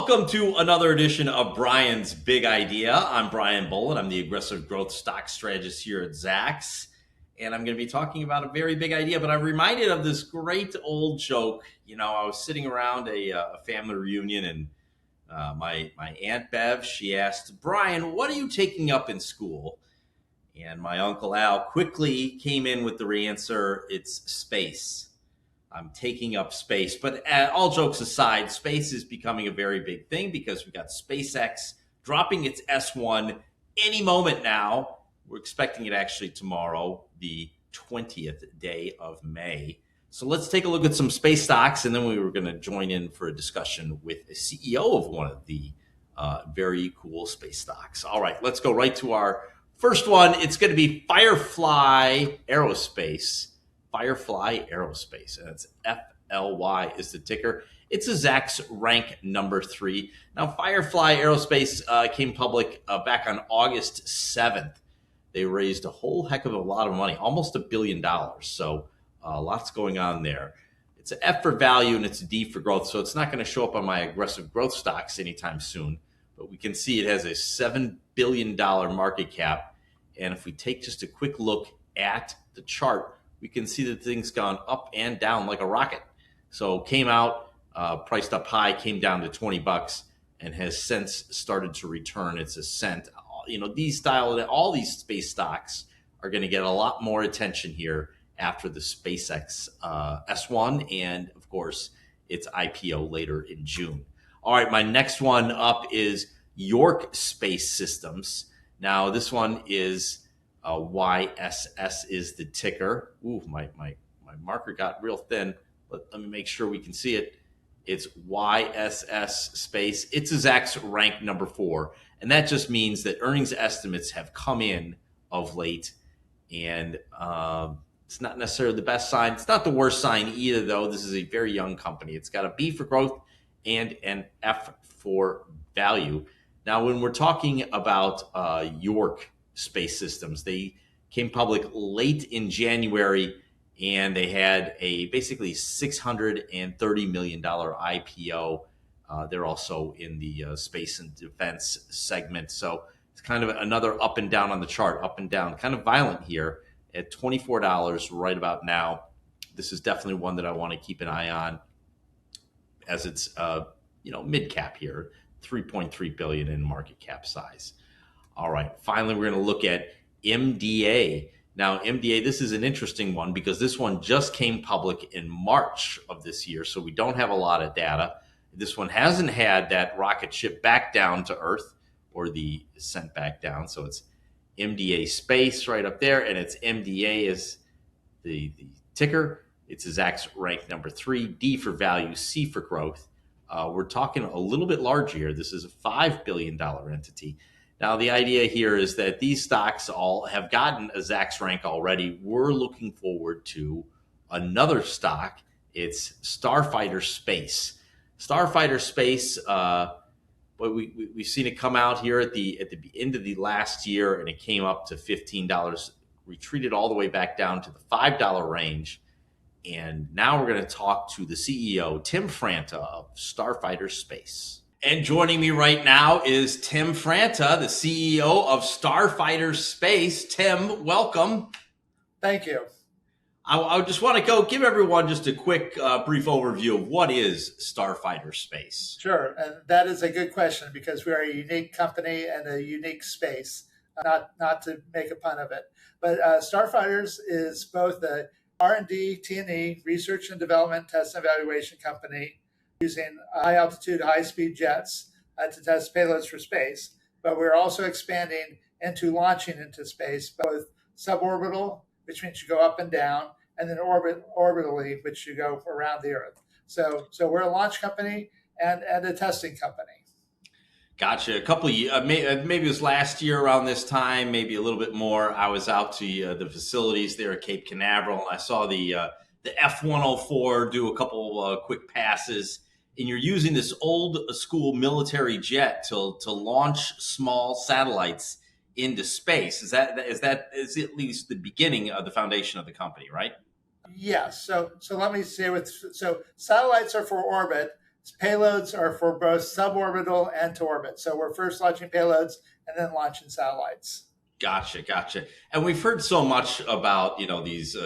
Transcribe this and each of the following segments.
Welcome to another edition of Brian's Big Idea. I'm Brian Bolin. I'm the aggressive growth stock strategist here at Zacks. And I'm going to be talking about a very big idea, but I'm reminded of this great old joke. You know, I was sitting around a family reunion and my Aunt Bev, she asked, Brian, what are you taking up in school? And my Uncle Al quickly came in with the answer, it's space. I'm taking up space. But all jokes aside, space is becoming a very big thing because we've got SpaceX dropping its S1 any moment now. We're expecting it actually tomorrow, the 20th day of May. So let's take a look at some space stocks, and then we were going to join in for a discussion with a CEO of one of the very cool space stocks. All right, let's go right to our first one. It's going to be Firefly Aerospace. Firefly Aerospace, and it's FLY is the ticker. It's a Zacks rank number 3. Now, Firefly Aerospace came public back on August 7th. They raised a whole heck of a lot of money, almost $1 billion. So lots going on there. It's an F for value and it's a D for growth. So it's not going to show up on my aggressive growth stocks anytime soon. But we can see it has a $7 billion market cap. And if we take just a quick look at the chart, we can see that things gone up and down like a rocket. So came out, priced up high, came down to $20, and has since started to return its ascent. You know, all these space stocks are going to get a lot more attention here after the SpaceX S1 and, of course, its IPO later in June. All right, my next one up is York Space Systems. Now, this one is YSS is the ticker. Ooh, my marker got real thin. Let me make sure we can see it. It's YSS Space. It's a Zacks rank number 4. And that just means that earnings estimates have come in of late. And it's not necessarily the best sign. It's not the worst sign either, though. This is a very young company. It's got a B for growth and an F for value. Now, when we're talking about York Space Systems, they came public late in January, and they had a basically $630 million IPO. They're also in the space and defense segment. So it's kind of another up and down on the chart, up and down, kind of violent here at $24 right about now. This is definitely one that I want to keep an eye on as it's mid cap here, 3.3 billion in market cap size. All right, finally, we're going to look at MDA. Now, MDA, this is an interesting one because this one just came public in March of this year, so we don't have a lot of data. This one hasn't had that rocket ship back down to Earth or the ascent back down, so it's MDA Space right up there, and it's MDA is the ticker. It's a Zacks rank number 3, D for value, C for growth. We're talking a little bit larger here. This is a $5 billion entity. Now, the idea here is that these stocks all have gotten a Zacks rank already. We're looking forward to another stock. It's Starfighters Space. Starfighters Space, we've seen it come out here at the end of the last year, and it came up to $15, retreated all the way back down to the $5 range. And now we're going to talk to the CEO, Tim Franta of Starfighters Space. And joining me right now is Tim Franta, the CEO of Starfighters Space. Tim, welcome. Thank you. I just want to give everyone just a quick, brief overview of what is Starfighters Space. Sure, and that is a good question because we are a unique company and a unique space. Not to make a pun of it, but Starfighters is both a R&D, T&E, research and development, test and evaluation company using high-altitude, high-speed jets to test payloads for space. But we're also expanding into launching into space, both suborbital, which means you go up and down, and then orbitally, which you go around the Earth. So we're a launch company and a testing company. Gotcha. A couple of maybe it was last year around this time, maybe a little bit more. I was out to the facilities there at Cape Canaveral. I saw the F-104 do a couple quick passes, and you're using this old school military jet to launch small satellites into space. Is at least the beginning of the foundation of the company, right? Yes. So let me say so satellites are for orbit. Payloads are for both suborbital and to orbit. So we're first launching payloads and then launching satellites. Gotcha. And we've heard so much about these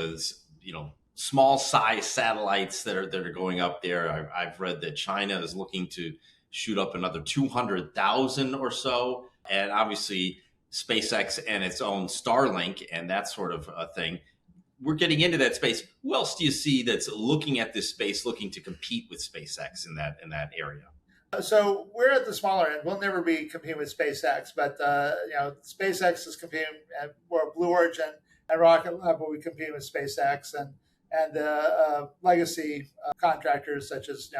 small size satellites that are going up there. I've read that China is looking to shoot up another 200,000 or so, and obviously SpaceX and its own Starlink and that sort of thing. We're getting into that space. Who else do you see that's looking at this space, looking to compete with SpaceX in that area? So we're at the smaller end. We'll never be competing with SpaceX, but SpaceX is competing at Blue Origin and Rocket Lab will be competing with SpaceX and legacy contractors such as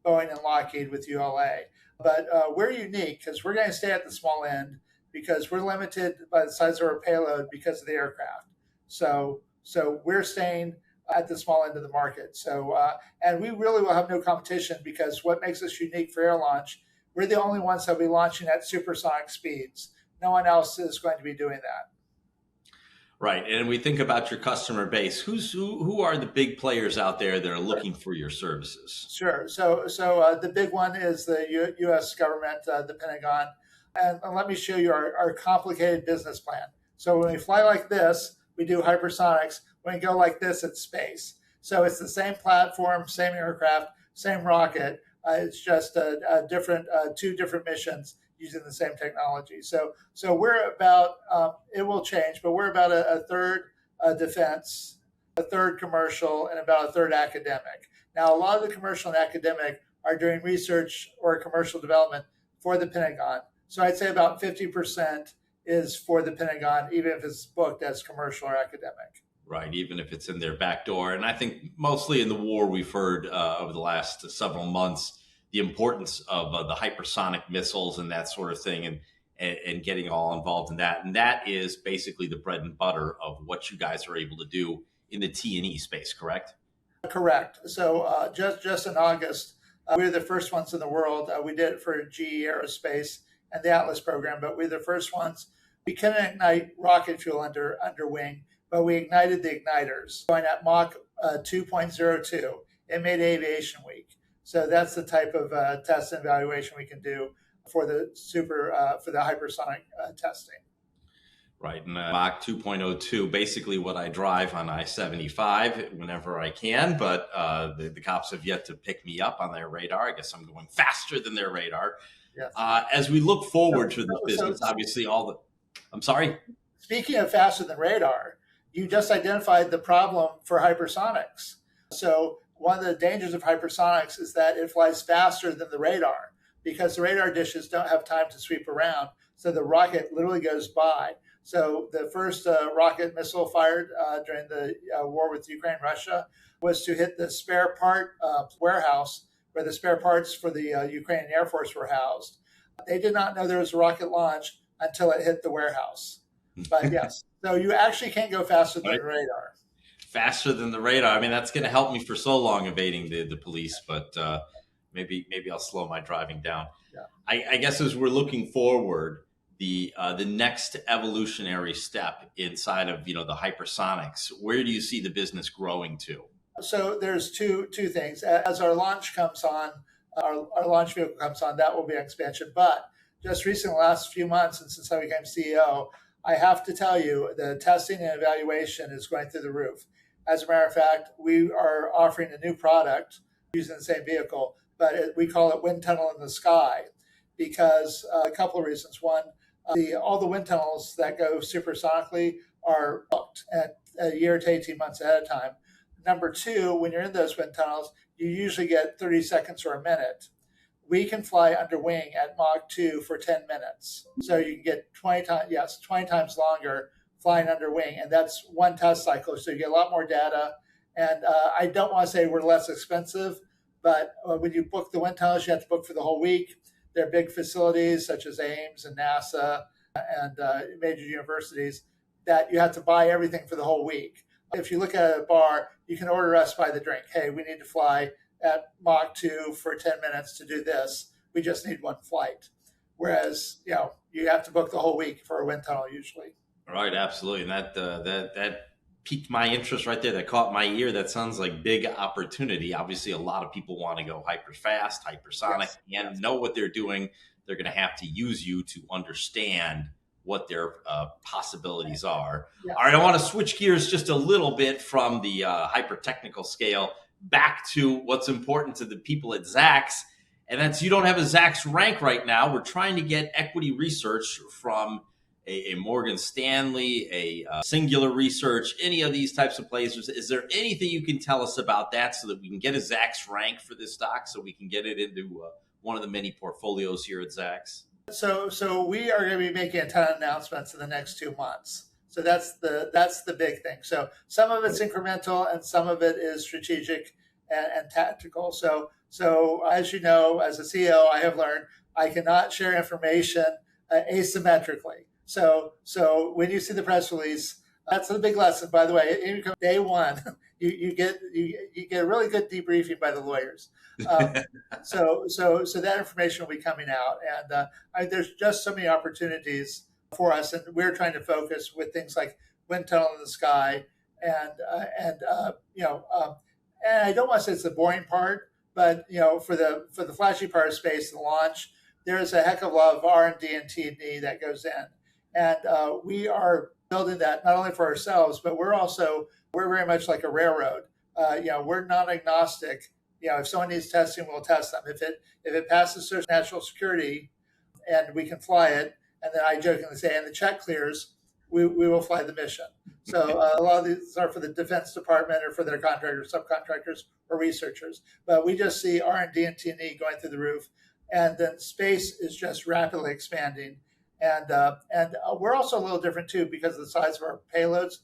Boeing and Lockheed with ULA. But we're unique because we're going to stay at the small end because we're limited by the size of our payload because of the aircraft. So we're staying at the small end of the market. So, and we really will have no competition because what makes us unique for air launch, we're the only ones that will be launching at supersonic speeds. No one else is going to be doing that. Right. And we think about your customer base. Who are the big players out there that are looking for your services? Sure. So the big one is the U.S. government, the Pentagon. And let me show you our complicated business plan. So when we fly like this, we do hypersonics. When we go like this, it's space. So it's the same platform, same aircraft, same rocket. It's just two different missions using the same technology. So we're about, it will change, but we're about a third defense, a third commercial, and about a third academic. Now, a lot of the commercial and academic are doing research or commercial development for the Pentagon. So I'd say about 50% is for the Pentagon, even if it's booked as commercial or academic. Right, even if it's in their back door. And I think mostly in the war, we've heard over the last several months the importance of the hypersonic missiles and that sort of thing, and getting all involved in that. And that is basically the bread and butter of what you guys are able to do in the T&E space, correct? Correct. So just in August, we were the first ones in the world. We did it for GE Aerospace and the Atlas program, but we were the first ones. We couldn't ignite rocket fuel under wing, but we ignited the igniters going at Mach 2.02. It made Aviation Week. So that's the type of test and evaluation we can do for the hypersonic testing. Right, and Mach 2.02, basically what I drive on I-75 whenever I can, but the cops have yet to pick me up on their radar. I guess I'm going faster than their radar. Yes. As we look forward to this business, obviously I'm sorry? Speaking of faster than radar, you just identified the problem for hypersonics. So one of the dangers of hypersonics is that it flies faster than the radar because the radar dishes don't have time to sweep around. So the rocket literally goes by. So the first rocket missile fired during the war with Ukraine and Russia was to hit the spare part warehouse where the spare parts for the Ukrainian Air Force were housed. They did not know there was a rocket launch until it hit the warehouse. But yes, so you actually can't go faster than the radar. Faster than the radar. I mean, that's going to help me for so long evading the police, but maybe I'll slow my driving down. Yeah. I guess as we're looking forward, the next evolutionary step inside of the hypersonics, where do you see the business growing to? So there's two things. As our launch comes on, our launch vehicle comes on, that will be an expansion. But just recently, the last few months, and since I became CEO, I have to tell you the testing and evaluation is going through the roof. As a matter of fact, we are offering a new product using the same vehicle, but we call it Wind Tunnel in the Sky because a couple of reasons. One, all the wind tunnels that go supersonically are booked at a year to 18 months ahead of time. Number two, when you're in those wind tunnels, you usually get 30 seconds or a minute. We can fly under wing at Mach 2 for 10 minutes. So you can get 20 times longer flying under wing. And that's one test cycle. So you get a lot more data. And I don't want to say we're less expensive, but when you book the wind tunnels, you have to book for the whole week. They're big facilities such as Ames and NASA and major universities that you have to buy everything for the whole week. If you look at a bar, you can order us by the drink. Hey, we need to fly at Mach 2 for 10 minutes to do this. We just need one flight. Whereas, you have to book the whole week for a wind tunnel usually. Right, absolutely. And that piqued my interest right there. That caught my ear. That sounds like big opportunity. Obviously, a lot of people want to go hyper fast, hypersonic, Yes, and yes, know what they're doing. They're going to have to use you to understand what their possibilities are. yeah. All right, I want to switch gears just a little bit from the hyper technical scale back to what's important to the people at Zacks. And that's, you don't have a Zacks rank right now. We're trying to get equity research from a Morgan Stanley, a Singular Research, any of these types of places. Is there anything you can tell us about that so that we can get a Zacks rank for this stock so we can get it into one of the many portfolios here at Zacks? So we are going to be making a ton of announcements in the next 2 months. So that's the big thing. So some of it's incremental and some of it is strategic and tactical. So as you know, as a CEO, I have learned I cannot share information asymmetrically. So when you see the press release, that's a big lesson, by the way. Day one, you get a really good debriefing by the lawyers. So that information will be coming out, and there's just so many opportunities for us, and we're trying to focus with things like wind tunnel in the sky, and I don't want to say it's the boring part, but for the flashy part of space, the launch, there's a heck of a lot of R&D and T&D that goes in, and we are building that not only for ourselves, but we're very much like a railroad. We're not agnostic. If someone needs testing, we'll test them. If it passes search national security, and we can fly it, and then I jokingly say, and the check clears, we will fly the mission. So a lot of these are for the Defense Department or for their contractors, subcontractors, or researchers. But we just see R&D and T&E going through the roof, and then space is just rapidly expanding. And we're also a little different too because of the size of our payloads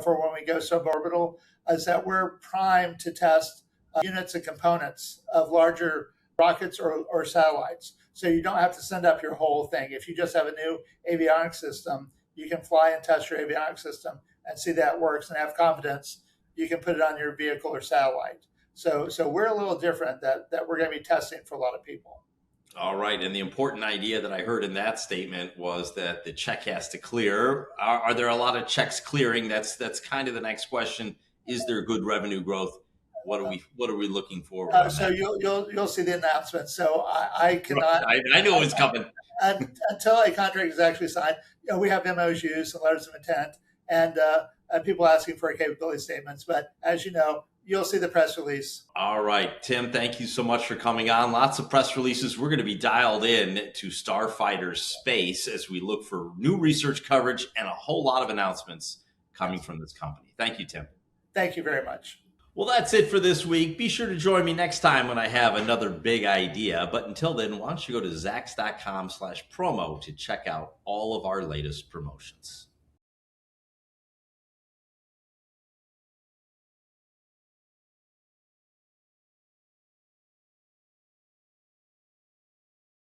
for when we go suborbital, is that we're primed to test units and components of larger rockets or satellites. So you don't have to send up your whole thing. If you just have a new avionics system, you can fly and test your avionics system and see that works and have confidence you can put it on your vehicle or satellite. So we're a little different that we're going to be testing for a lot of people. All right. And the important idea that I heard in that statement was that the check has to clear. Are there a lot of checks clearing? That's kind of the next question. Is there good revenue growth? What are we looking for? So you'll see the announcement. So I cannot. I knew it was coming. Until a contract is actually signed, we have MOUs and letters of intent, and people asking for capability statements. But as you know, you'll see the press release. All right, Tim, thank you so much for coming on. Lots of press releases. We're going to be dialed in to Starfighters Space as we look for new research coverage and a whole lot of announcements coming from this company. Thank you, Tim. Thank you very much. Well, that's it for this week. Be sure to join me next time when I have another big idea. But until then, why don't you go to zacks.com/promo to check out all of our latest promotions.